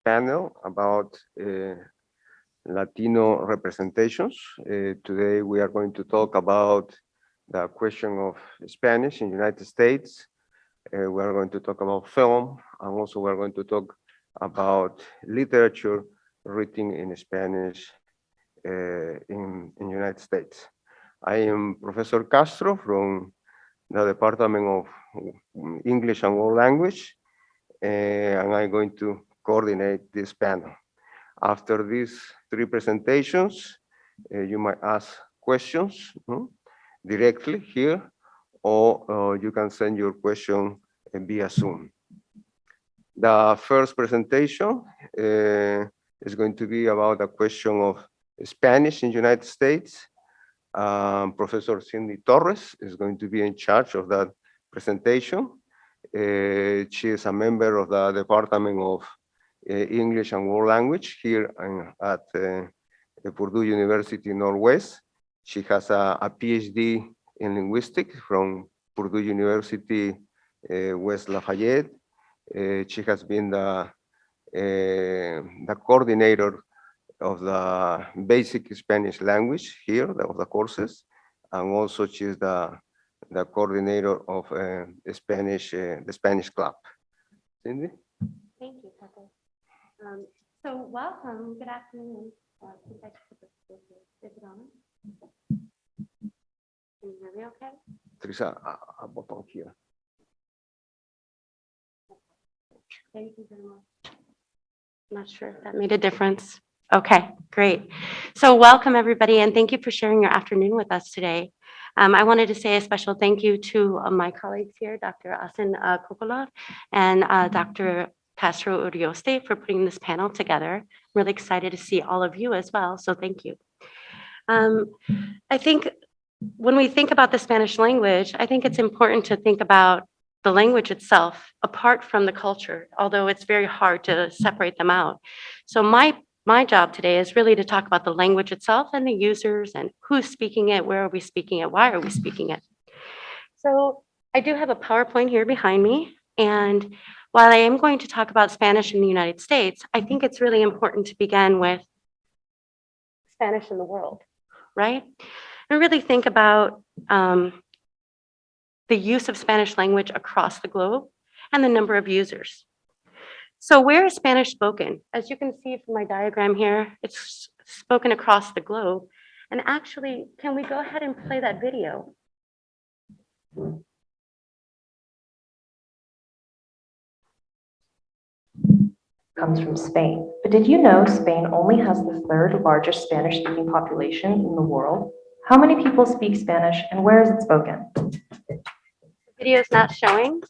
panel about Latino representations. Today we are going to talk about the question of Spanish in the United States. We are going to talk about film, and also we are going to talk about literature written in Spanish in the United States. I am Professor Castro from the Department of English and World Language, and I'm going to coordinate this panel. After these three presentations, you might ask questions directly here, or you can send your question via Zoom. The first presentation is going to be about the question of Spanish in the United States. Professor Cindy Torres is going to be in charge of that presentation. She is a member of the Department of English and World Language here at Purdue University Northwest. She has a PhD in linguistics from Purdue University West Lafayette. She has been the coordinator of the basic Spanish language here, of the courses, and also she's the coordinator of the Spanish club. Cindy? Thank you, Pepe. So welcome, good afternoon. Is it on? Can you hear me okay? There's a button here. Thank you very much. I'm not sure if that made a difference. Okay, great. So welcome everybody, and thank you for sharing your afternoon with us today. I wanted to say a special thank you to my colleagues here, Dr. Assen Kokalov and Dr. Castro for putting this panel together. I'm really excited to see all of you as well, so thank you. I think when we think about the Spanish language, I think it's important to think about the language itself apart from the culture, although it's very hard to separate them out. So my job today is really to talk about the language itself and the users and who's speaking it, where are we speaking it, why are we speaking it. So I do have a PowerPoint here behind me, and while I am going to talk about Spanish in the United States, I think it's really important to begin with Spanish in the world, right? And really think about the use of Spanish language across the globe and the number of users. So where is Spanish spoken? As you can see from my diagram here, it's spoken across the globe. And actually, can we go ahead and play that video? Comes from Spain. But did you know Spain only has the third largest Spanish-speaking population in the world? How many people speak Spanish and where is it spoken? The video is not showing.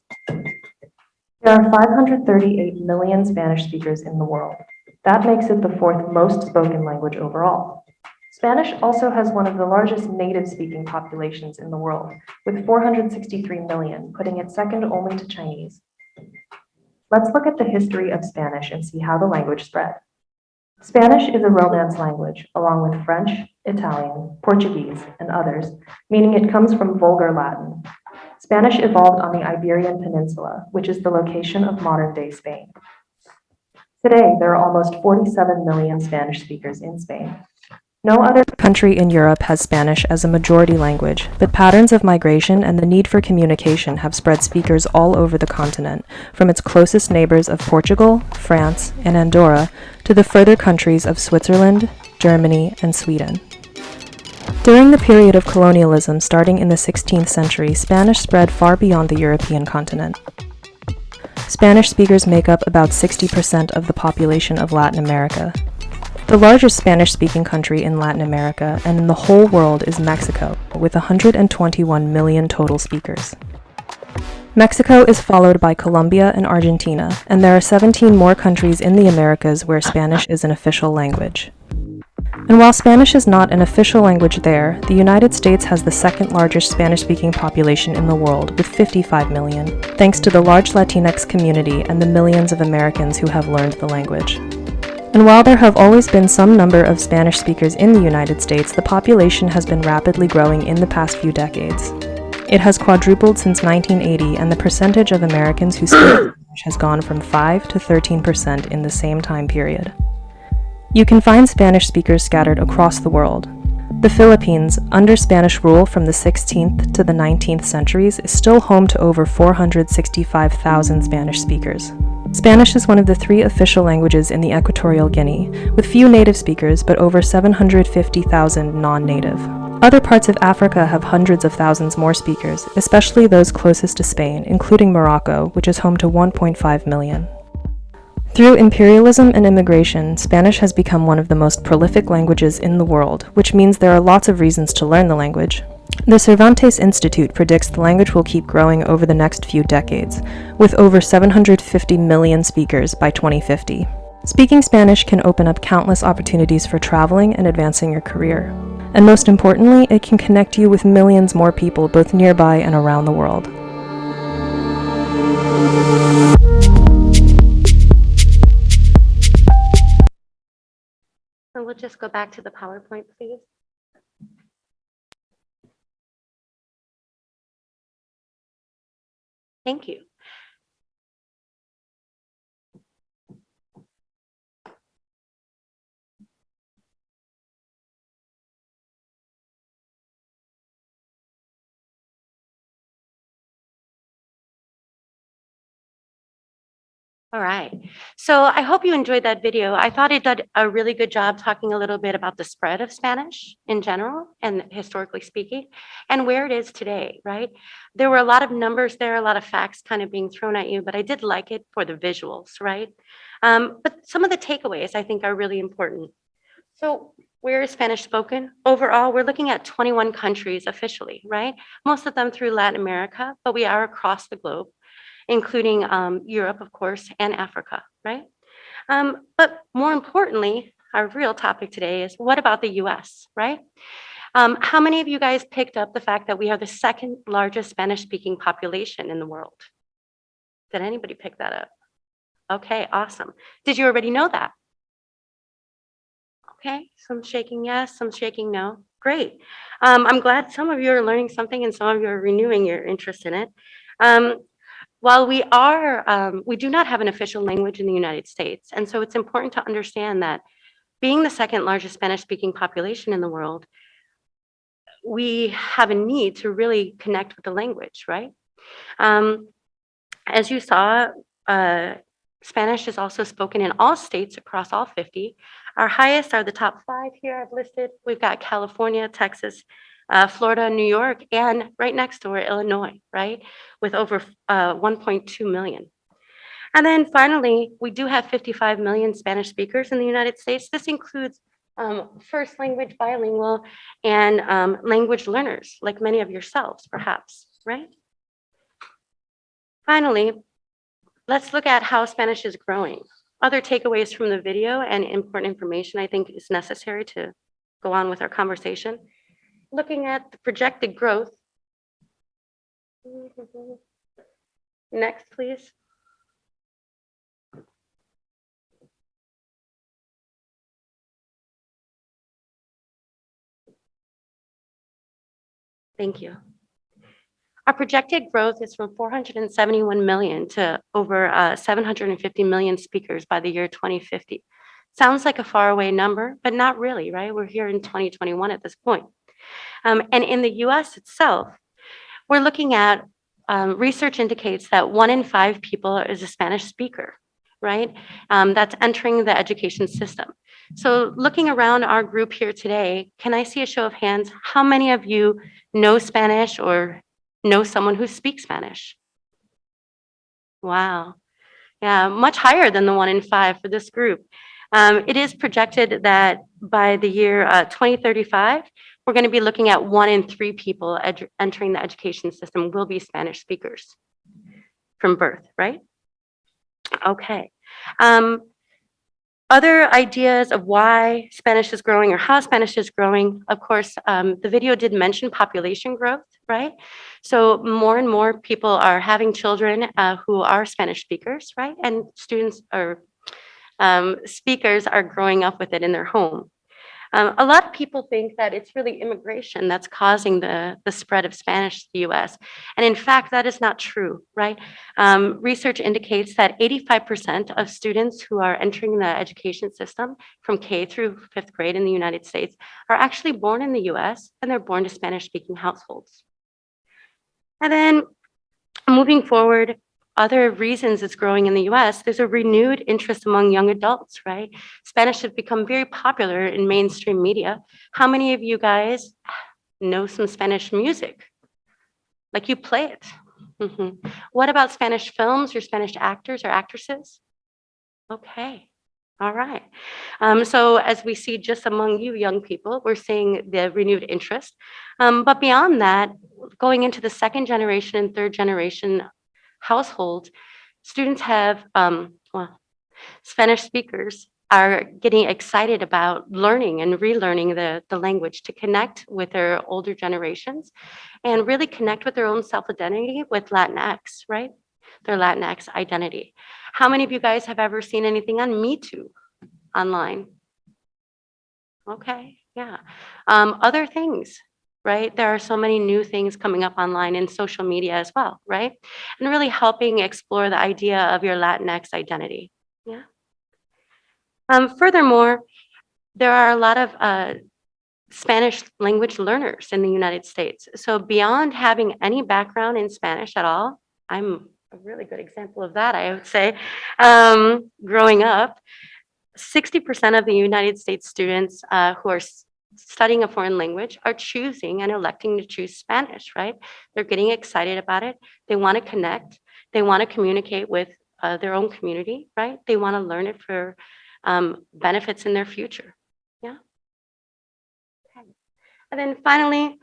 There are 538 million Spanish speakers in the world. That makes it the fourth most spoken language overall. Spanish also has one of the largest native-speaking populations in the world, with 463 million, putting it second only to Chinese. Let's look at the history of Spanish and see how the language spread. Spanish is a Romance language, along with French, Italian, Portuguese, and others, meaning it comes from Vulgar Latin. Spanish evolved on the Iberian Peninsula, which is the location of modern-day Spain. Today, there are almost 47 million Spanish speakers in Spain. No other country in Europe has Spanish as a majority language, but patterns of migration and the need for communication have spread speakers all over the continent, from its closest neighbors of Portugal, France, and Andorra, to the further countries of Switzerland, Germany, and Sweden. During the period of colonialism starting in the 16th century, Spanish spread far beyond the European continent. Spanish speakers make up about 60% of the population of Latin America. The largest Spanish-speaking country in Latin America and in the whole world is Mexico, with 121 million total speakers. Mexico is followed by Colombia and Argentina, and there are 17 more countries in the Americas where Spanish is an official language. And while Spanish is not an official language there, the United States has the second largest Spanish-speaking population in the world, with 55 million, thanks to the large Latinx community and the millions of Americans who have learned the language. And while there have always been some number of Spanish speakers in the United States, the population has been rapidly growing in the past few decades. It has quadrupled since 1980, and the percentage of Americans who speak has gone from 5 to 13% in the same time period. You can find Spanish speakers scattered across the world. The Philippines, under Spanish rule from the 16th to the 19th centuries, is still home to over 465,000 Spanish speakers. Spanish is one of the 3 official languages in the Equatorial Guinea, with few native speakers but over 750,000 non-native. Other parts of Africa have hundreds of thousands more speakers, especially those closest to Spain, including Morocco, which is home to 1.5 million. Through imperialism and immigration, Spanish has become one of the most prolific languages in the world, which means there are lots of reasons to learn the language. The Cervantes Institute predicts the language will keep growing over the next few decades, with over 750 million speakers by 2050. Speaking Spanish can open up countless opportunities for traveling and advancing your career. And most importantly, it can connect you with millions more people both nearby and around the world. So we'll just go back to the PowerPoint, please. Thank you. All right. So I hope you enjoyed that video. I thought it did a really good job talking a little bit about the spread of Spanish in general and historically speaking, and where it is today, right? There were a lot of numbers there, a lot of facts kind of being thrown at you, but I did like it for the visuals, right? But some of the takeaways I think are really important. So where is Spanish spoken? Overall, we're looking at 21 countries officially, right? Most of them through Latin America, but we are across the globe, including Europe, of course, and Africa, right? But more importantly, our real topic today is what about the US, right? How many of you guys picked up the fact that we are the second largest Spanish-speaking population in the world? Did anybody pick that up? Okay, awesome. Did you already know that? Okay, some shaking yes, some shaking no. Great. I'm glad some of you are learning something and some of you are renewing your interest in it. While we do not have an official language in the United States, and so it's important to understand that being the second largest Spanish-speaking population in the world, we have a need to really connect with the language, right? As you saw, Spanish is also spoken in all states across all 50. Our highest are the top 5 here I've listed. We've got California, Texas, Florida, New York, and right next door, Illinois, right? With over 1.2 million. And then finally, we do have 55 million Spanish speakers in the United States. This includes first language bilingual and language learners, like many of yourselves, perhaps, right? Finally, let's look at how Spanish is growing. Other takeaways from the video and important information I think is necessary to go on with our conversation. Looking at the projected growth. Next, please. Thank you. Our projected growth is from 471 million to over 750 million speakers by the year 2050. Sounds like a faraway number, but not really, right? We're here in 2021 at this point. And in the US itself, we're looking at research indicates that 1 in 5 people is a Spanish speaker, right? That's entering the education system. So looking around our group here today, can I see a show of hands? How many of you know Spanish or know someone who speaks Spanish? Wow. Yeah, much higher than the 1 in 5 for this group. It is projected that by the year 2035, we're going to be looking at 1 in 3 people entering the education system will be Spanish speakers from birth, right? Okay. Other ideas of why Spanish is growing or how Spanish is growing, of course, the video did mention population growth, right? So more and more people are having children who are Spanish speakers, right? And students or speakers are growing up with it in their home. A lot of people think that it's really immigration that's causing the spread of Spanish to the US. And in fact, that is not true, right? Research indicates that 85% of students who are entering the education system from K through fifth grade in the United States are actually born in the US, and they're born to Spanish-speaking households. And then moving forward, other reasons it's growing in the US, there's a renewed interest among young adults, right? Spanish has become very popular in mainstream media. How many of you guys know some Spanish music? Like you play it. What about Spanish films or Spanish actors or actresses? Okay. All right. So as we see just among you young people, we're seeing the renewed interest. But beyond that, going into the second generation and third generation households, students have, Spanish speakers are getting excited about learning and relearning the language to connect with their older generations and really connect with their own self-identity with Latinx, right? Their Latinx identity. How many of you guys have ever seen anything on Me Too online? Okay, yeah. Other things, right? There are so many new things coming up online in social media as well, right? And really helping explore the idea of your Latinx identity, yeah. Furthermore, there are a lot of Spanish language learners in the United States. So beyond having any background in Spanish at all, I'm a really good example of that, I would say. Growing up, 60% of the United States students who are studying a foreign language are choosing and electing to choose Spanish, right? They're getting excited about it. They want to connect. They want to communicate with their own community, right? They want to learn it for benefits in their future, yeah? Okay. And then finally,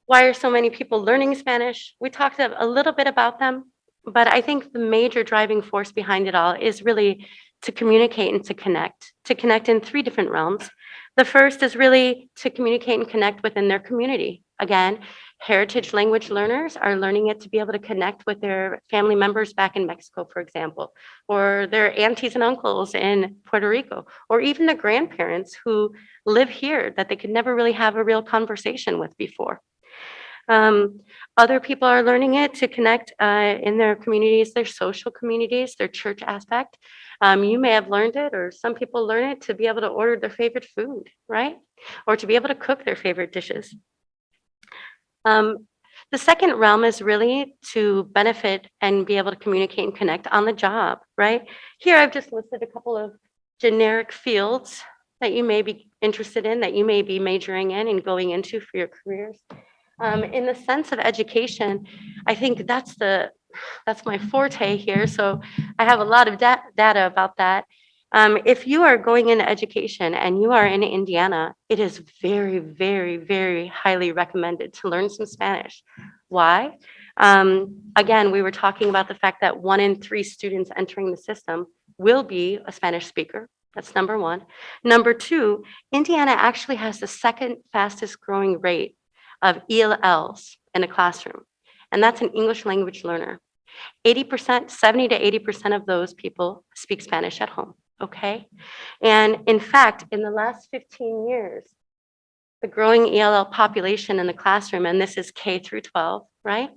why are so many people learning Spanish? We talked a little bit about them, but I think the major driving force behind it all is really to communicate and to connect in three different realms. The first is really to communicate and connect within their community. Again, heritage language learners are learning it to be able to connect with their family members back in Mexico, for example, or their aunties and uncles in Puerto Rico, or even the grandparents who live here that they could never really have a real conversation with before. Other people are learning it to connect in their communities, their social communities, their church aspect. You may have learned it, or some people learn it to be able to order their favorite food, right? Or to be able to cook their favorite dishes. The second realm is really to benefit and be able to communicate and connect on the job, right? Here I've just listed a couple of generic fields that you may be interested in, that you may be majoring in and going into for your careers. In the sense of education, I think that's my forte here. So I have a lot of data about that. If you are going into education and you are in Indiana, it is very, very, very highly recommended to learn some Spanish. Why? Again, we were talking about the fact that 1 in 3 students entering the system will be a Spanish speaker. That's number one. Number two, Indiana actually has the second fastest growing rate of ELLs in a classroom, and that's an English language learner. 80%, 70 to 80% of those people speak Spanish at home, okay? And in fact, in the last 15 years, the growing ELL population in the classroom, and this is K through 12, right?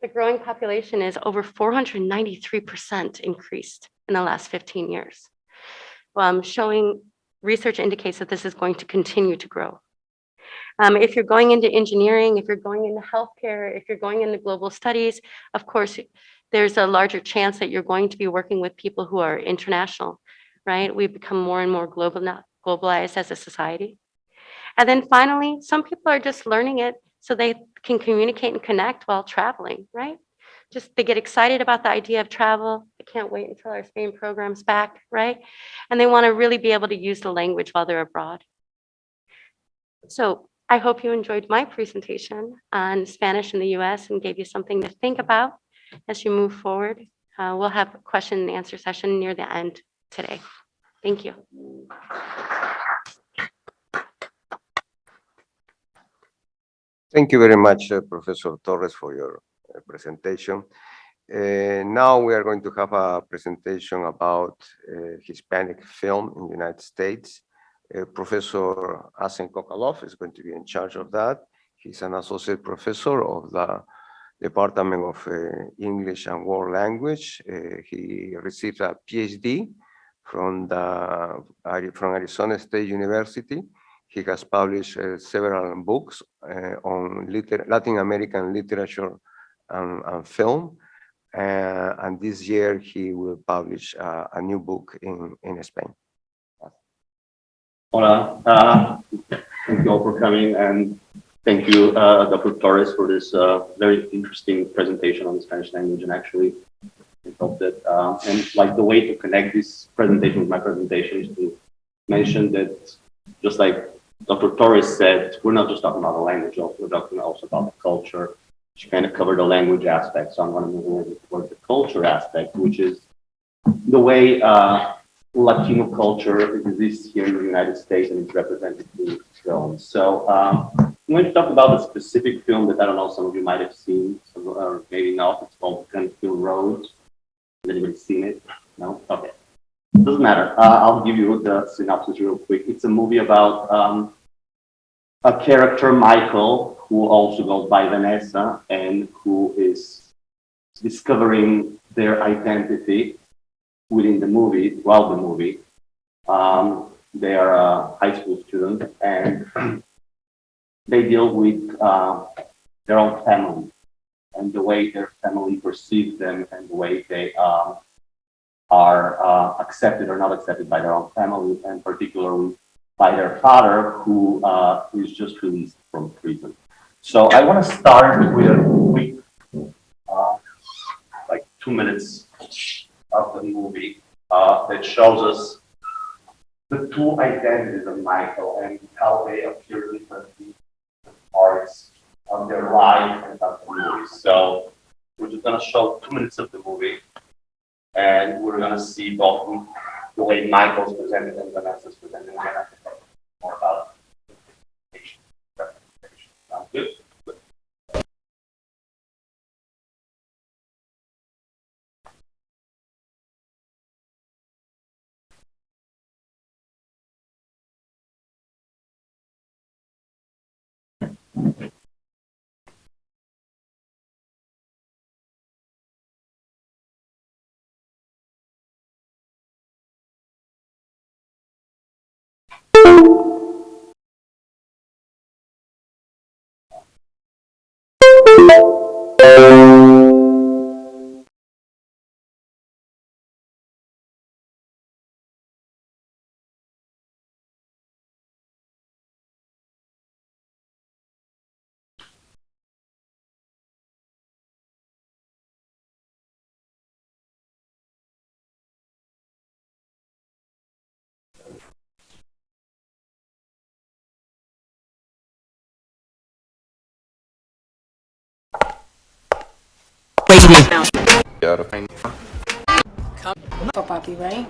The growing population is over 493% increased in the last 15 years. Showing research indicates that this is going to continue to grow. If you're going into engineering, if you're going into healthcare, if you're going into global studies, of course, there's a larger chance that you're going to be working with people who are international, right? We've become more and more globalized as a society. And then finally, some people are just learning it so they can communicate and connect while traveling, right? Just they get excited about the idea of travel. They can't wait until our Spain program's back, right? And they want to really be able to use the language while they're abroad. So I hope you enjoyed my presentation on Spanish in the US and gave you something to think about as you move forward. We'll have a question and answer session near the end today. Thank you. Thank you very much, Professor Torres, for your presentation. Now we are going to have a presentation about Hispanic film in the United States. Professor Assen Kokalov is going to be in charge of that. He's an associate professor of the Department of English and World Language. He received a PhD from Arizona State University. He has published several books on Latin American literature and film. And this year he will publish a new book in Spain. Hola, thank you all for coming, and thank you, Dr. Torres, for this very interesting presentation on the Spanish language. And actually, I felt that, and like the way to connect this presentation with my presentation is to mention that, just like Dr. Torres said, we're not just talking about the language, we're talking also about the culture. She kind of covered the language aspect, so I'm going to move over towards the culture aspect, which is the way Latino culture exists here in the United States and it's represented through films. So I'm going to talk about a specific film that I don't know, some of you might have seen, or maybe not. It's called Canfield Road. Has anybody seen it? No? Okay. Doesn't matter. I'll give you the synopsis real quick. It's a movie about a character, Michael, who also goes by Vanessa and who is discovering their identity within the movie, throughout the movie. They are a high school student and they deal with their own family and the way their family perceives them and the way they are accepted or not accepted by their own family, and particularly by their father, who is just released from prison. So I want to start with a quick, like 2 minutes of the movie that shows us the two identities of Michael and how they appear differently in parts of their life and of the movie. So we're just going to show 2 minutes of the movie, and we're going to see both the way Michael's presented and Vanessa's presented. And then I can talk more about representation. Sounds good? For Poppy, right?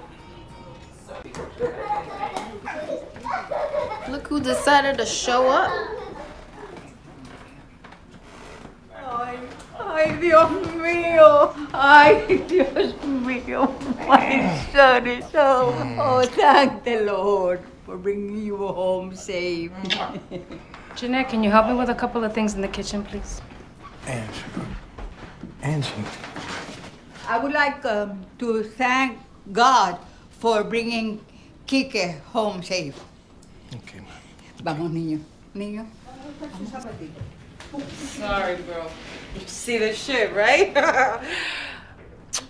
Look who decided to show up. Ay, Dios mío. Ay, Dios mío. My son is home. Oh, thank the Lord for bringing you home safe. Jeanette, can you help me with a couple of things in the kitchen, please? Angie. I would like to thank God for bringing Kike home safe. Okay, ma. Vamos, niño. Niño. Sorry, bro. You see this shit, right?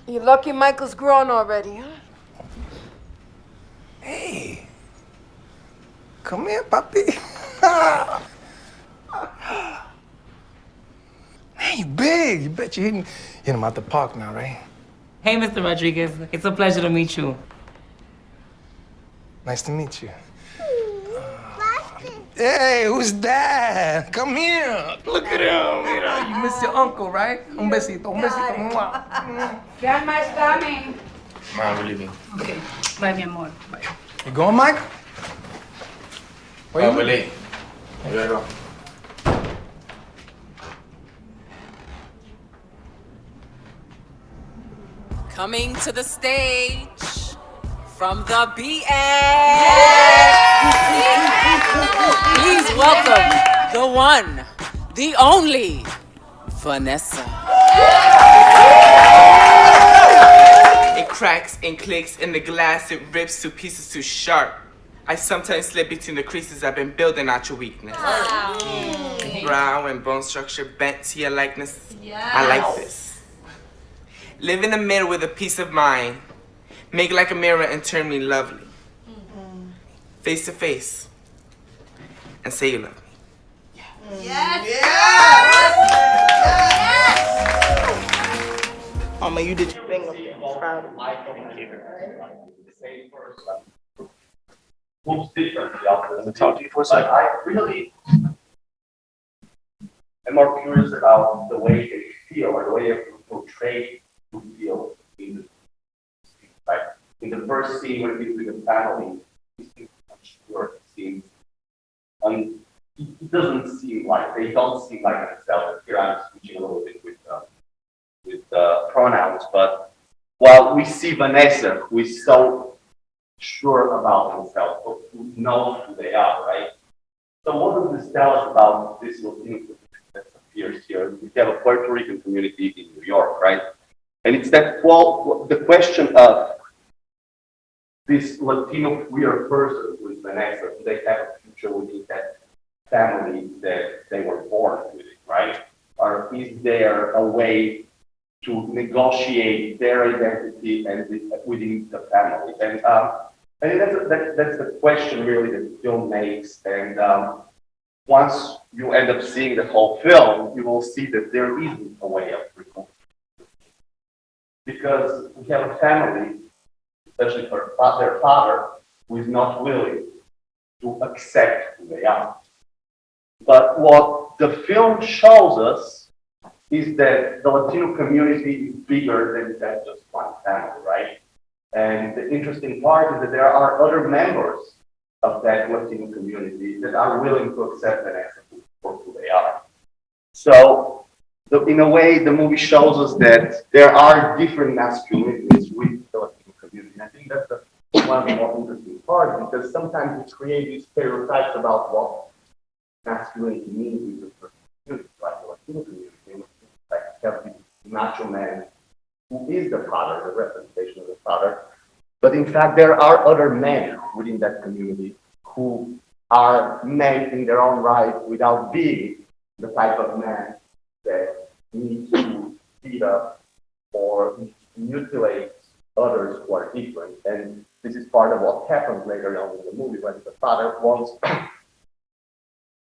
You're lucky Michael's grown already, huh? Hey. Come here, papi. Man, you big. You bet you hitting him out the park now, right? Hey, Mr. Rodriguez. It's a pleasure to meet you. Nice to meet you. Hey, who's that? Come here. Look at him. You know, you miss your uncle, right? Un besito, un besito. Mwah. Grandma's coming. Mom, we're leaving. Okay. Bye, mi amor. Bye. You going, Mike? Where you we're late. We gotta go. Coming to the stage from the BS. welcome the one, the only, Vanessa. It cracks and clicks in the glass, it rips to pieces too sharp. I sometimes slip between the creases I've been building out your weakness. Brow and bone structure bent to your likeness. I like this. Live in the middle with a peace of mind. Make like a mirror and turn me lovely. Face to face. And say you love me. Mama, you did your thing up there. I'm proud of you. Moves differently after the talk to you for a second. I really am more curious about the way they feel or the way they portray who feel in the right. In the first scene when he's with the family, he seems unsure. It seems it doesn't seem like they don't seem like themselves. Here I'm switching a little bit with pronouns, but while we see Vanessa, who is so sure about themselves, who knows who they are, right? So what does this tell us about this Latino community that appears here? We have a Puerto Rican community in New York, right? And it's that, well, the question of this Latino queer person who is Vanessa, do they have a future within that family that they were born with, right? Or is there a way to negotiate their identity and within the family? And I think that's the question really that the film makes. And once you end up seeing the whole film, you will see that there isn't a way of reconciliation. Because we have a family, especially for their father, who is not willing to accept who they are. But what the film shows us is that the Latino community is bigger than just one family, right? And the interesting part is that there are other members of that Latino community that are willing to accept Vanessa for who they are. So, in a way, the movie shows us that there are different masculinities with the Latino community. And I think that's one of the more interesting parts, because sometimes we create these stereotypes about what masculinity means in the community, like the Latino community. Like have the macho man who is the father, the representation of the father. But in fact, there are other men within that community who are men in their own right without being the type of man that needs to beat up or mutilate others who are different. And this is part of what happens later on in the movie when the father wants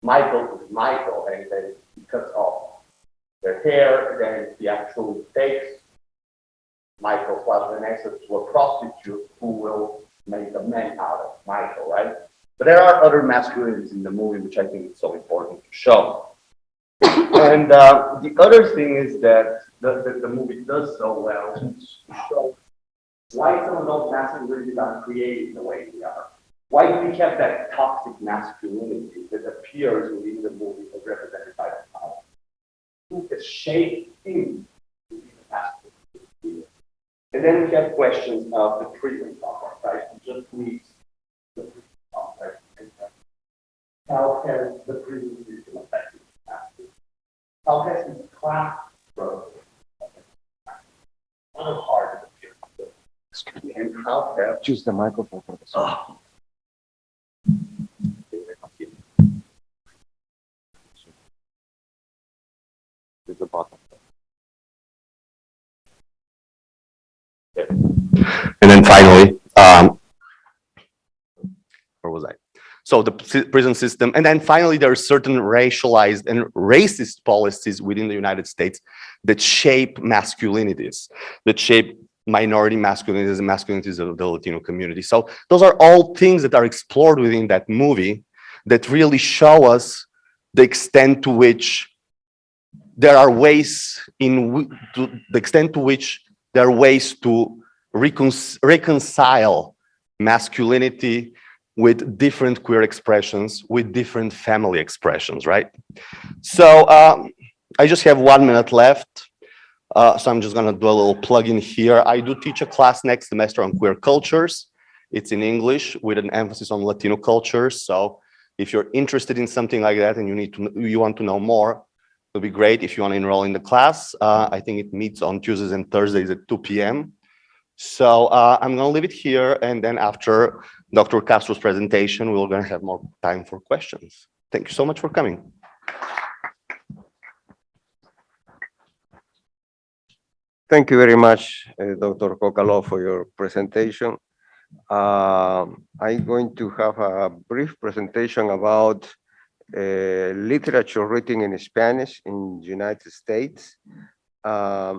Michael to be Michael, and then he cuts off their hair, then he actually takes Michael plus Vanessa to a prostitute who will make a man out of Michael, right? But there are other masculinities in the movie, which I think is so important to show. And the other thing is that the movie does so well to show why some of those masculinities are created the way they are. Why do we have that toxic masculinity that appears within the movie as represented by the father? Who is shaped in the masculinity? And then we have questions of the prison complex, right? It just leaves the prison complex. How has the prison system affected the masculinity? How has this class growth affected the masculinity? What a hard appearance. And how have... Choose the microphone for this. Oh. The bottom. Yeah. And then finally, where was I? So the prison system, and then finally there are certain racialized and racist policies within the United States that shape masculinities, that shape minority masculinities and masculinities of the Latino community. So those are all things that are explored within that movie that really show us the extent to which there are ways to reconcile masculinity with different queer expressions, with different family expressions, right? So I just have 1 minute left. So I'm just gonna do a little plug in here. I do teach a class next semester on queer cultures. It's in English with an emphasis on Latino cultures. So If you're interested in something like that and you want to know more, it'll be great if you want to enroll in the class. I think it meets on Tuesdays and Thursdays at 2 p.m. So I'm going to leave it here, and then after Dr. Castro's presentation, we're going to have more time for questions. Thank you so much for coming. Thank you very much, Dr. Kokalov, for your presentation. I'm going to have a brief presentation about literature written in Spanish in the United States. I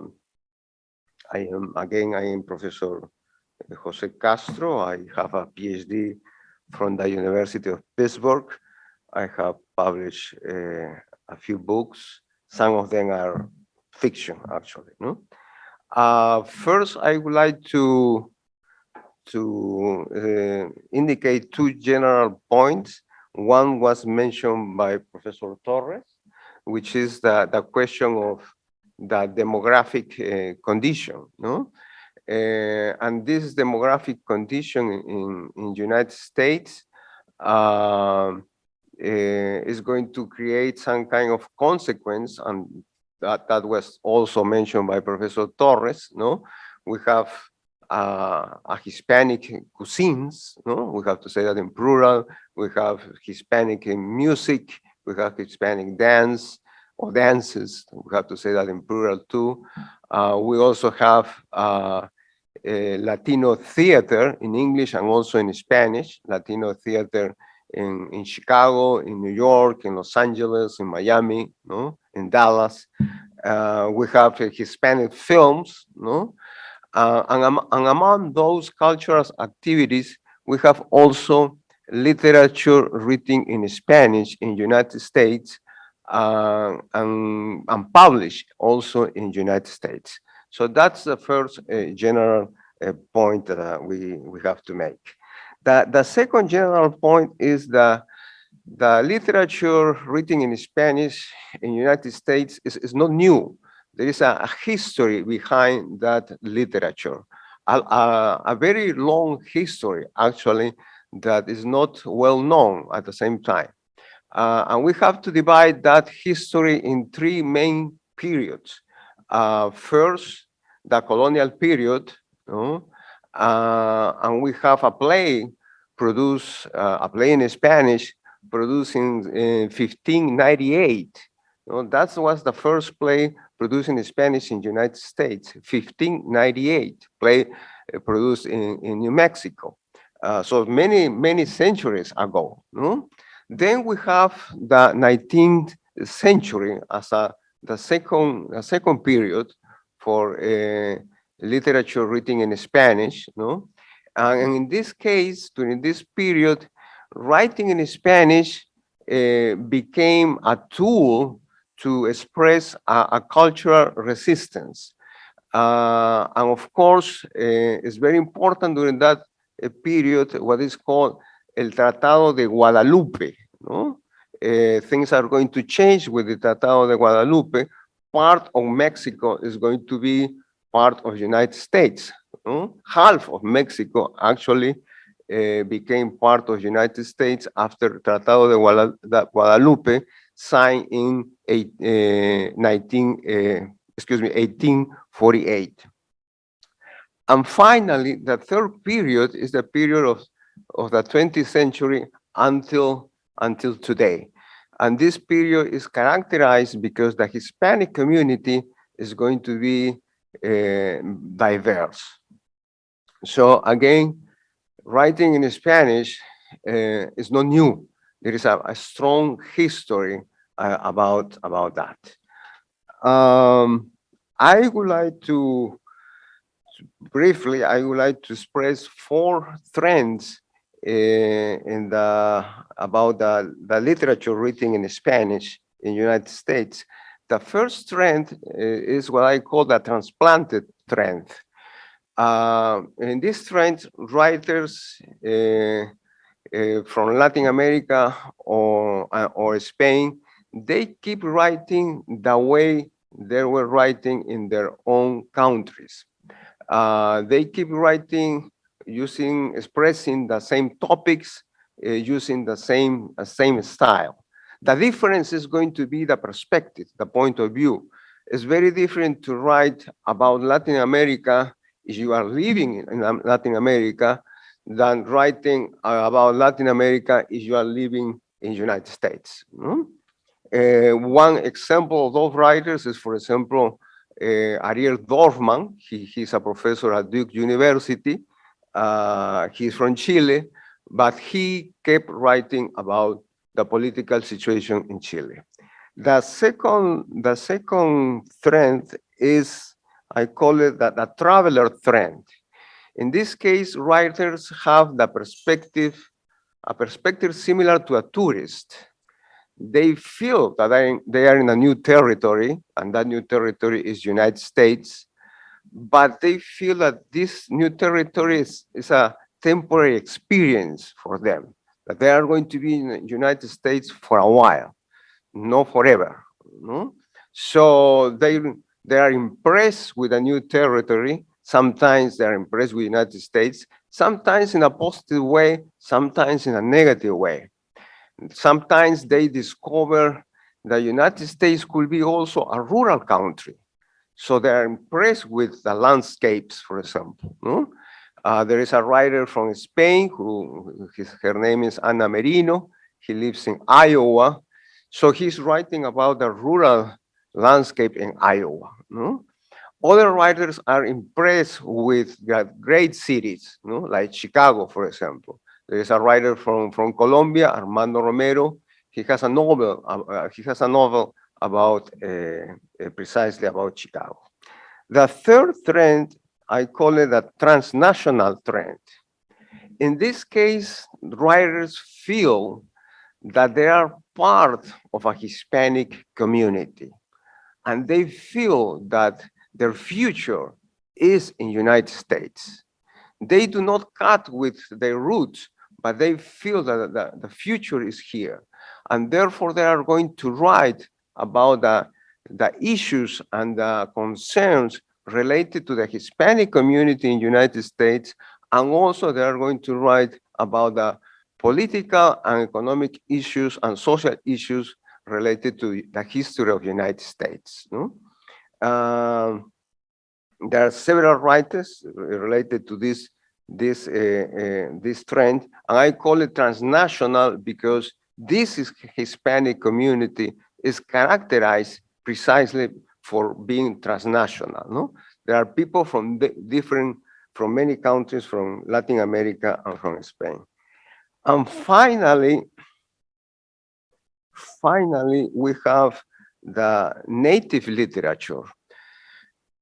am Professor Jose Castro. I have a PhD from the University of Pittsburgh. I have published a few books. Some of them are fiction, actually. No? First, I would like to indicate two general points. One was mentioned by Professor Torres, which is the question of the demographic condition, no? And this demographic condition in United States is going to create some kind of consequence, and that was also mentioned by Professor Torres, no? We have a Hispanic cuisines, no? We have to say that in plural. We have Hispanic in music. We have Hispanic dance or dances. We have to say that in plural too. We also have Latino theater in English and also in Spanish. Latino theater in Chicago, in New York, in Los Angeles, in Miami, no? In Dallas. We have Hispanic films, no? And among those cultural activities, we have also literature written in Spanish in United States and published also in United States. So that's the first general point that we have to make. The second general point is the literature written in Spanish in United States is not new. There is a history behind that literature, a very long history, actually, that is not well known at the same time. And we have to divide that history in three main periods. First, the colonial period, no? And we have a play produced, a play in Spanish, produced in 1598. You know, that was the first play produced in Spanish in the United States, 1598, play produced in New Mexico. So many centuries ago. No? Then we have the 19th century as the second period for literature written in Spanish. No? And in this case, during this period, writing in Spanish became a tool to express a cultural resistance. And of course, it's very important during that period, what is called El Tratado de Guadalupe. No? Things are going to change with the Tratado de Guadalupe. Part of Mexico is going to be part of the United States. No? Half of Mexico actually became part of the United States after Tratado de Guadalupe, signed in 1848. And finally, the third period is the period of the 20th century until today. And this period is characterized because the Hispanic community is going to be diverse. So again, writing in Spanish is not new. There is a strong history about that. I would like to briefly, I would like to express 4 trends about the literature written in Spanish in the United States. The first trend is what I call the transplanted trend. In this trend, writers from Latin America or Spain, they keep writing the way they were writing in their own countries. They keep writing expressing the same topics using the same style. The difference is going to be the perspective, the point of view. It's very different to write about Latin America if you are living in Latin America than writing about Latin America if you are living in the United States. One example of those writers is, for example, Ariel Dorfman. He's a professor at Duke University. He's from Chile, but he kept writing about the political situation in Chile. The second trend is, I call it the traveler trend. In this case, writers have a perspective similar to a tourist. They feel that they are in a new territory, and that new territory is United States, but they feel that this new territory is a temporary experience for them, that they are going to be in the United States for a while, not forever. No? So they are impressed with a new territory. Sometimes they're impressed with the United States, sometimes in a positive way, sometimes in a negative way. Sometimes they discover the United States could be also a rural country. So they're impressed with the landscapes, for example. No? There is a writer from Spain her name is Ana Merino. He lives in Iowa. So he's writing about the rural landscape in Iowa. No? Other writers are impressed with great cities, no? Like Chicago, for example. There is a writer from Colombia, Armando Romero. He has a novel about precisely about Chicago. The third trend, I call it a transnational trend. In this case, writers feel that they are part of a Hispanic community, and they feel that their future is in United States. They do not cut with their roots, but they feel that the future is here. And therefore, they are going to write about the issues and the concerns related to the Hispanic community in the United States. And also, they are going to write about the political and economic issues and social issues related to the history of the United States. No? There are several writers related to this trend, and I call it transnational because this Hispanic community is characterized precisely for being transnational. No? There are people from many countries, from Latin America and from Spain. And finally, we have the native literature.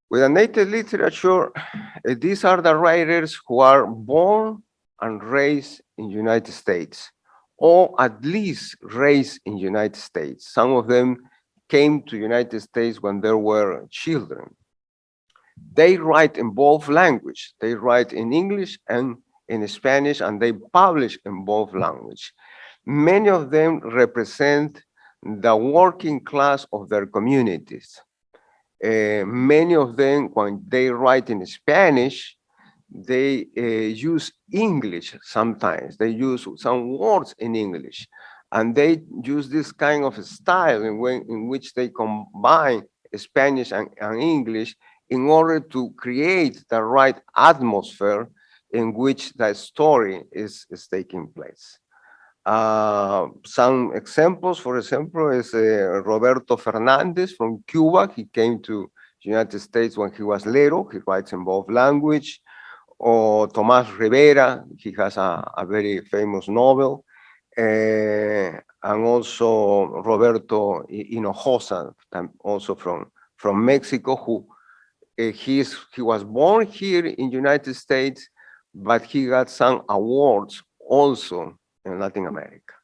With the native literature, these are the writers who are born and raised in the United States, or at least raised in the United States. Some of them came to the United States when they were children. They write in both languages. They write in English and in Spanish, and they publish in both languages. Many of them represent the working class of their communities. Many of them, when they write in Spanish, they use English sometimes. They use some words in English, and they use this kind of style in which they combine Spanish and English in order to create the right atmosphere in which the story is taking place. Some examples, for example, is Roberto Fernandez from Cuba. He came to the United States when he was little. He writes in both languages. Or Tomás Rivera, he has a very famous novel. And also Roberto Hinojosa, also from Mexico, who he was born here in the United States, but he got some awards also in Latin America.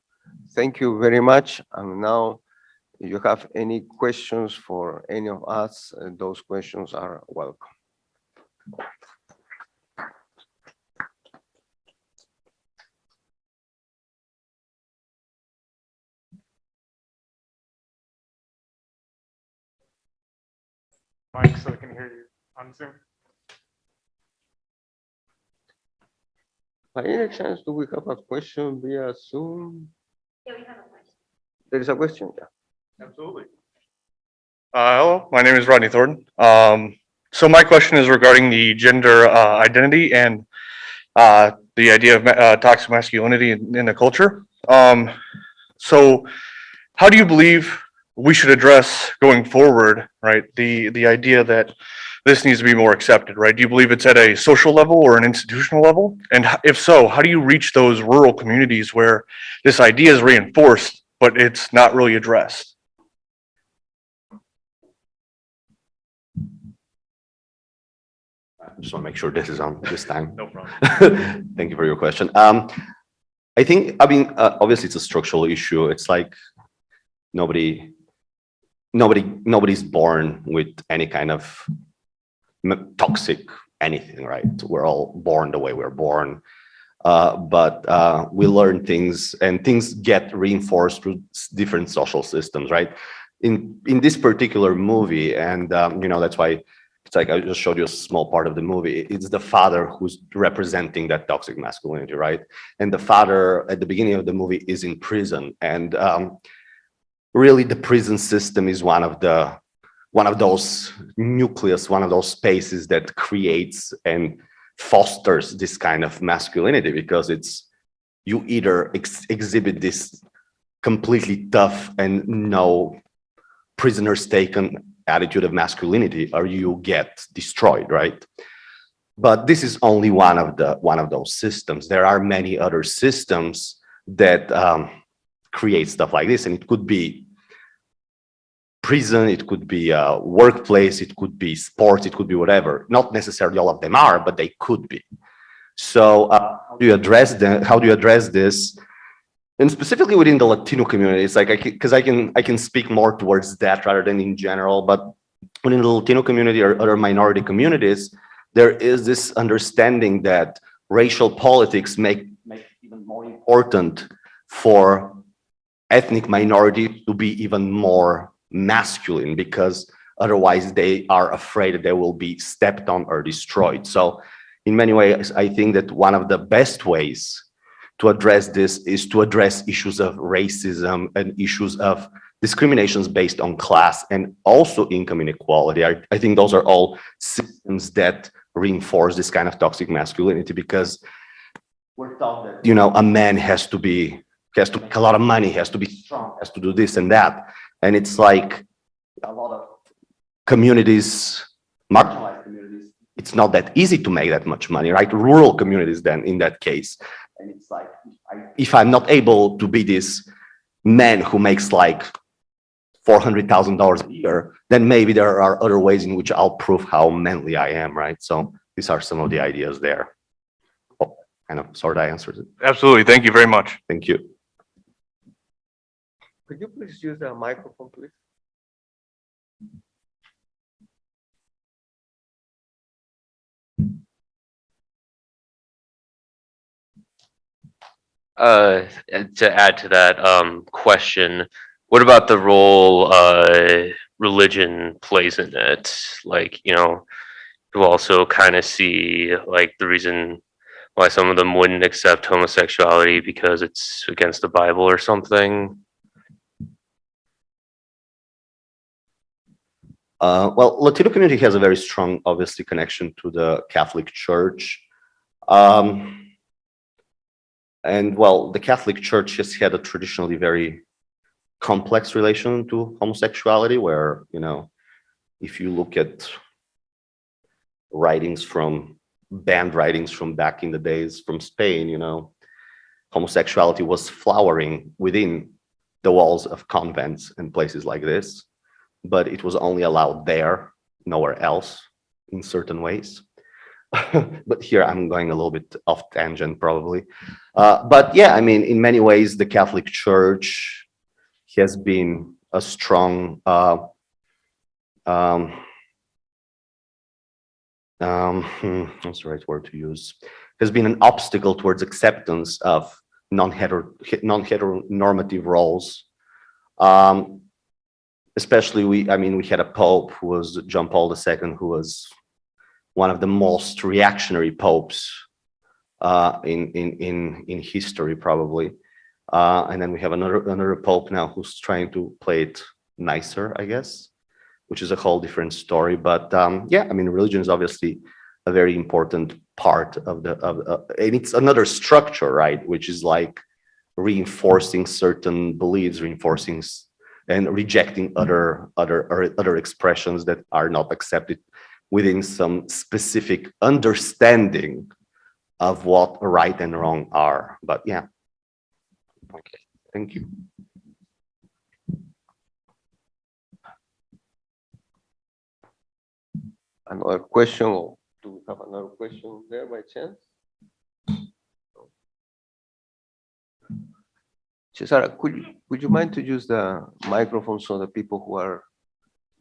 Thank you very much. And now, if you have any questions for any of us, those questions are welcome. Mike, so I can hear you on Zoom. By any chance, do we have a question via Zoom? Yeah, we have a question. There is a question, yeah. Absolutely. Hello, my name is Rodney Thornton. So my question is regarding the gender identity and the idea of toxic masculinity in the culture. So how do you believe we should address going forward, right? The idea that this needs to be more accepted, right? Do you believe it's at a social level or an institutional level? And if so, how do you reach those rural communities where this idea is reinforced, but it's not really addressed? I just want to make sure this is on this time. No problem. Thank you for your question. I think, obviously it's a structural issue. It's like nobody's born with any kind of toxic anything, right? We're all born the way we're born. But we learn things and things get reinforced through different social systems, right? In this particular movie, and that's why it's like I just showed you a small part of the movie. It's the father who's representing that toxic masculinity, right? And the father at the beginning of the movie is in prison, and really the prison system is one of those nucleus, one of those spaces that creates and fosters this kind of masculinity, because it's you either exhibit this completely tough and no prisoners taken attitude of masculinity, or you get destroyed, right? But this is only one of those systems. There are many other systems that create stuff like this, and it could be prison, it could be a workplace, it could be sports, it could be whatever. Not necessarily all of them are, but they could be. So how do you address this? And specifically within the Latino community, it's like because I can speak more towards that rather than in general. But within the Latino community or other minority communities, there is this understanding that racial politics make it even more important for ethnic minorities to be even more masculine, because otherwise they are afraid that they will be stepped on or destroyed. So in many ways, I think that one of the best ways to address this is to address issues of racism and issues of discriminations based on class and also income inequality. I think those are all systems that reinforce this kind of toxic masculinity, because we're taught that, a man has to make a lot of money, has to be strong, has to do this and that. And it's like a lot of communities, marginalized communities, it's not that easy to make that much money, right? Rural communities then in that case. And it's like, if I'm not able to be this man who makes like $400,000 a year, then maybe there are other ways in which I'll prove how manly I am, right? So these are some of the ideas there. Oh, kind of sort of answers it. Absolutely. Thank you very much. Thank you. Could you please use the microphone, please? To add to that question, what about the role religion plays in it? Like, you also kind of see like the reason why some of them wouldn't accept homosexuality because it's against the Bible or something. Well, Latino community has a very strong, obviously, connection to the Catholic Church. And well, the Catholic Church has had a traditionally very complex relation to homosexuality, where, if you look at banned writings from back in the days from Spain, homosexuality was flowering within the walls of convents and places like this, but it was only allowed there, nowhere else in certain ways. But here I'm going a little bit off tangent probably. But yeah, in many ways, the Catholic Church has been a strong, what's the right word to use? Has been an obstacle towards acceptance of non-heteronormative roles. Especially we had a Pope who was John Paul II, who was one of the most reactionary popes in history probably. And then we have another pope now who's trying to play it nicer, I guess, which is a whole different story. But yeah, I mean, religion is obviously a very important part of and it's another structure, right? Which is like reinforcing certain beliefs, reinforcing and rejecting other expressions that are not accepted within some specific understanding of what right and wrong are. But yeah. Okay, thank you. Another question, or do we have another question there by chance? Cesara, would you mind to use the microphone so the people who are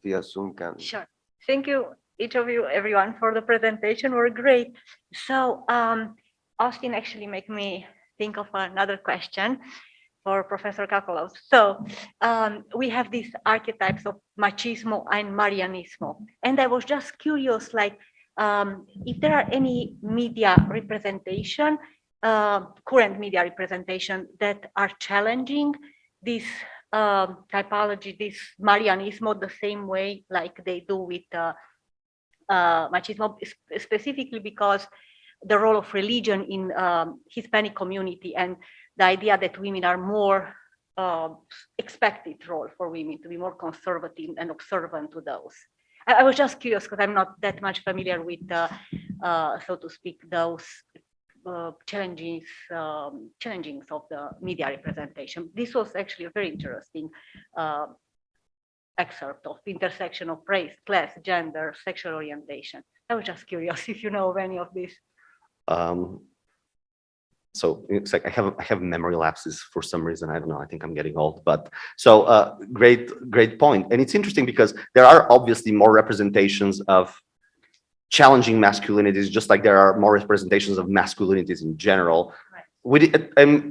via Zoom can? Sure. Thank you, each of you, everyone, for the presentation. Were great. So Austin actually made me think of another question for Professor Kokalov. So we have these archetypes of machismo and Marianismo. And I was just curious, like, if there are any media representation, current media representation that are challenging this typology, this Marianismo, the same way like they do with machismo, specifically because the role of religion in Hispanic community and the idea that women are more expected role for women to be more conservative and observant to those. I was just curious because I'm not that much familiar with, so to speak, those challenges of the media representation. This was actually a very interesting excerpt of intersection of race, class, gender, sexual orientation. I was just curious if you know of any of this. So it's like I have memory lapses for some reason. I don't know. I think I'm getting old. But so great point. And it's interesting because there are obviously more representations of challenging masculinities, just like there are more representations of masculinities in general. Right.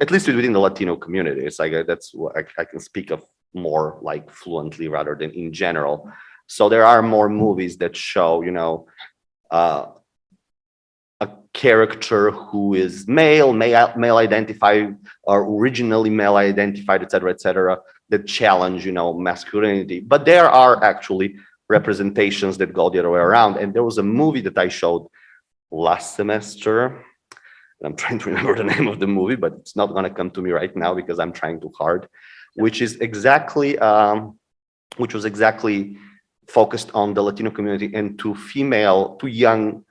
At least within the Latino community, it's like that's what I can speak of more like fluently rather than in general. So there are more movies that show, you know, a character who is male identified, or originally male identified, et cetera, that challenge, you know, masculinity. But there are actually representations that go the other way around. And there was a movie that I showed last semester. And I'm trying to remember the name of the movie, but it's not going to come to me right now because I'm trying too hard, which was exactly focused on the Latino community and to young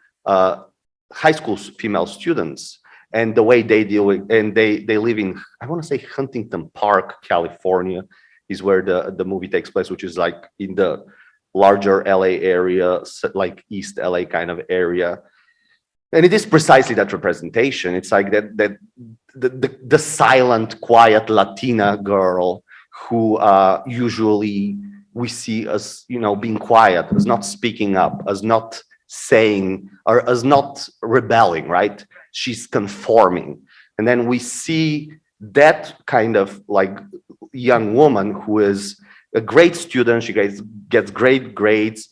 high school female students and the way they deal with, and they live in, I want to say Huntington Park, California is where the movie takes place, which is like in the larger LA area, like East LA kind of area. And it is precisely that representation. It's like that the silent, quiet Latina girl who usually we see as, you know, being quiet, as not speaking up, as not saying, or as not rebelling, right? She's conforming. And then we see that kind of like young woman who is a great student, she gets great grades,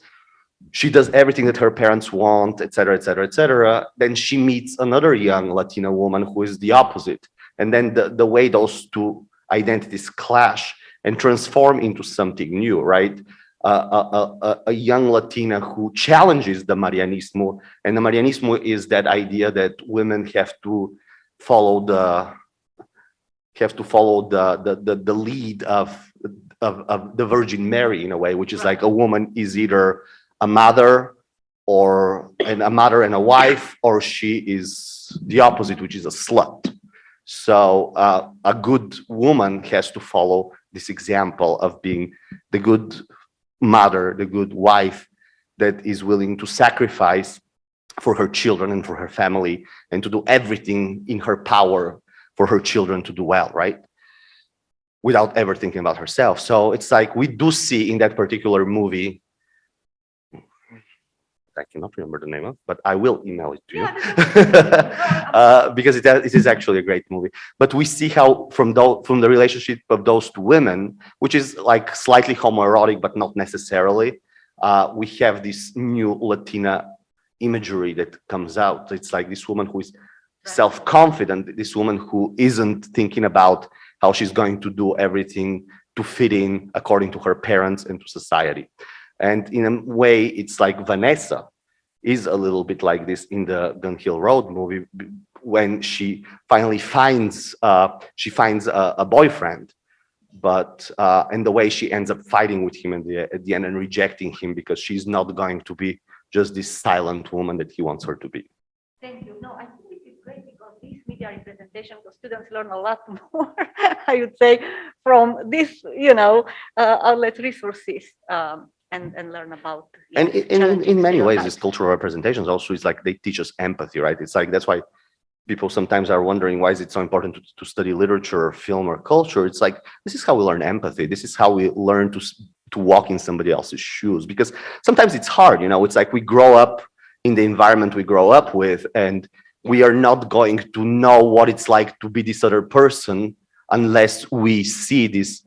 she does everything that her parents want, et cetera. Then she meets another young Latina woman who is the opposite. And then the way those two identities clash and transform into something new, right? A young Latina who challenges the Marianismo, and the Marianismo is that idea that women have to follow the lead of the Virgin Mary in a way, which is like a woman is either a mother and a wife, or she is the opposite, which is a slut. So a good woman has to follow this example of being the good mother, the good wife that is willing to sacrifice for her children and for her family and to do everything in her power for her children to do well, right? Without ever thinking about herself. So it's like we do see in that particular movie, I cannot remember the name of, but I will email it to you because it is actually a great movie. But we see how from the relationship of those two women, which is like slightly homoerotic, but not necessarily, we have this new Latina imagery that comes out. It's like this woman who is self-confident, this woman who isn't thinking about how she's going to do everything to fit in according to her parents and to society. And in a way, it's like Vanessa is a little bit like this in the Gun Hill Road movie, when she finally finds a boyfriend, but and the way she ends up fighting with him at the end and rejecting him because she's not going to be just this silent woman that he wants her to be. Thank you. No, I think this is great because this media representation, the students learn a lot more, I would say, from this, outlet resources, and learn about. And in many ways, these stereotypes. cultural representations also, it's like they teach us empathy, right? It's like, that's why people sometimes are wondering, why is it so important to study literature or film or culture? It's like, this is how we learn empathy. This is how we learn to walk in somebody else's shoes, because sometimes it's hard, it's like we grow up in the environment we grow up with, and we are not going to know what it's like to be this other person unless we see these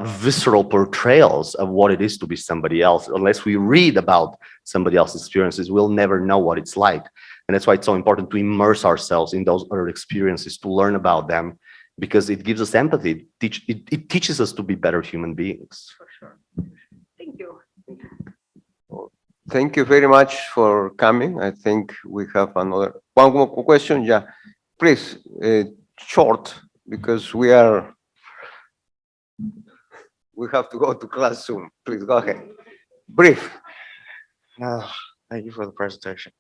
visceral portrayals of what it is to be somebody else. Unless we read about somebody else's experiences, we'll never know what it's like. And that's why it's so important to immerse ourselves in those other experiences, to learn about them, because it gives us empathy. It teaches us to be better human beings. For sure. Thank you. Thank you very much for coming. I think we have one more question. Yeah, please, short, because we have to go to class soon. Please go ahead. Brief. Thank you for the presentation.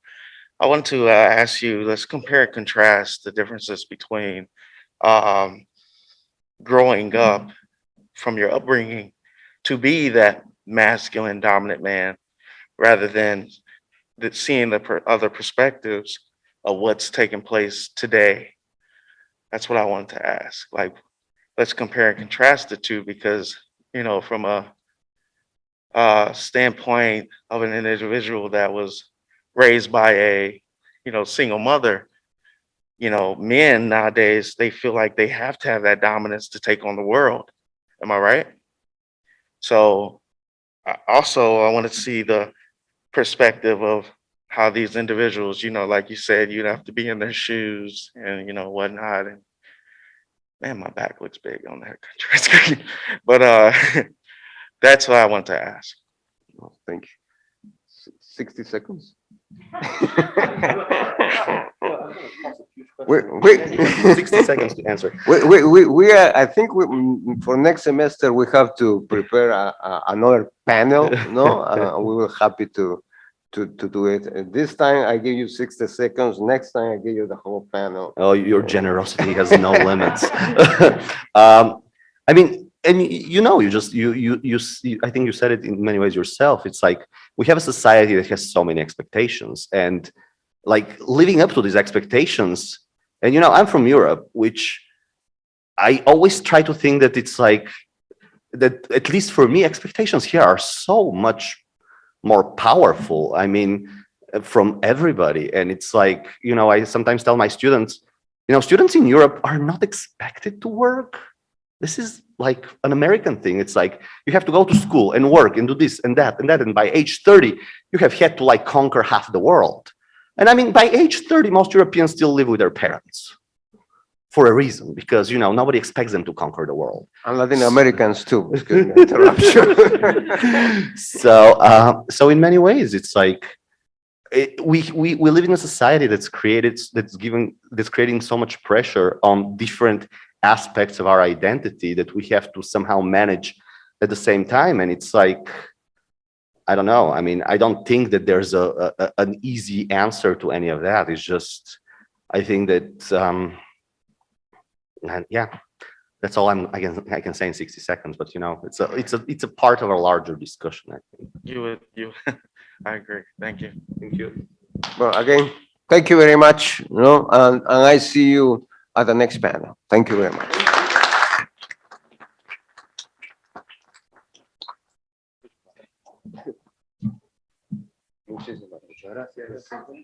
I want to ask you, let's compare and contrast the differences between growing up from your upbringing to be that masculine dominant man, rather than seeing the other perspectives of what's taking place today. That's what I wanted to ask. Like, let's compare and contrast the two, because, from a standpoint of an individual that was raised by a, single mother, men nowadays, they feel like they have to have that dominance to take on the world. Am I right? So also, I want to see the perspective of how these individuals, like you said, you'd have to be in their shoes and, whatnot. And man, my back looks big on that screen. But that's what I want to ask. Well, thank you. 60 seconds. we 60 seconds to answer. We are, I think for next semester we have to prepare another panel. No, we will happy to do it. And this time I give you 60 seconds. Next time I give you the whole panel. Oh, your generosity has no limits. I mean, and I think you said it in many ways yourself. It's like we have a society that has so many expectations, and like living up to these expectations. And I'm from Europe, which I always try to think that it's like that, at least for me, expectations here are so much more powerful. I mean, from everybody. And it's like, I sometimes tell my students, students in Europe are not expected to work. This is like an American thing. It's like you have to go to school and work and do this and that and that. And by age 30, you have had to like conquer half the world. And I mean, by age 30, most Europeans still live with their parents for a reason, because, nobody expects them to conquer the world. And Latin Americans too. Excuse me, interruption. So in many ways, it's like we live in a society that's creating so much pressure on different aspects of our identity that we have to somehow manage at the same time. And it's like, I don't know. I mean, I don't think that there's an easy answer to any of that. It's just, I think that, and yeah, that's all I can say in 60 seconds. But it's a part of a larger discussion, I think. I agree. Thank you. Thank you. Well, again, thank you very much. And I see you at the next panel. Thank you very much. Muchísimas gracias.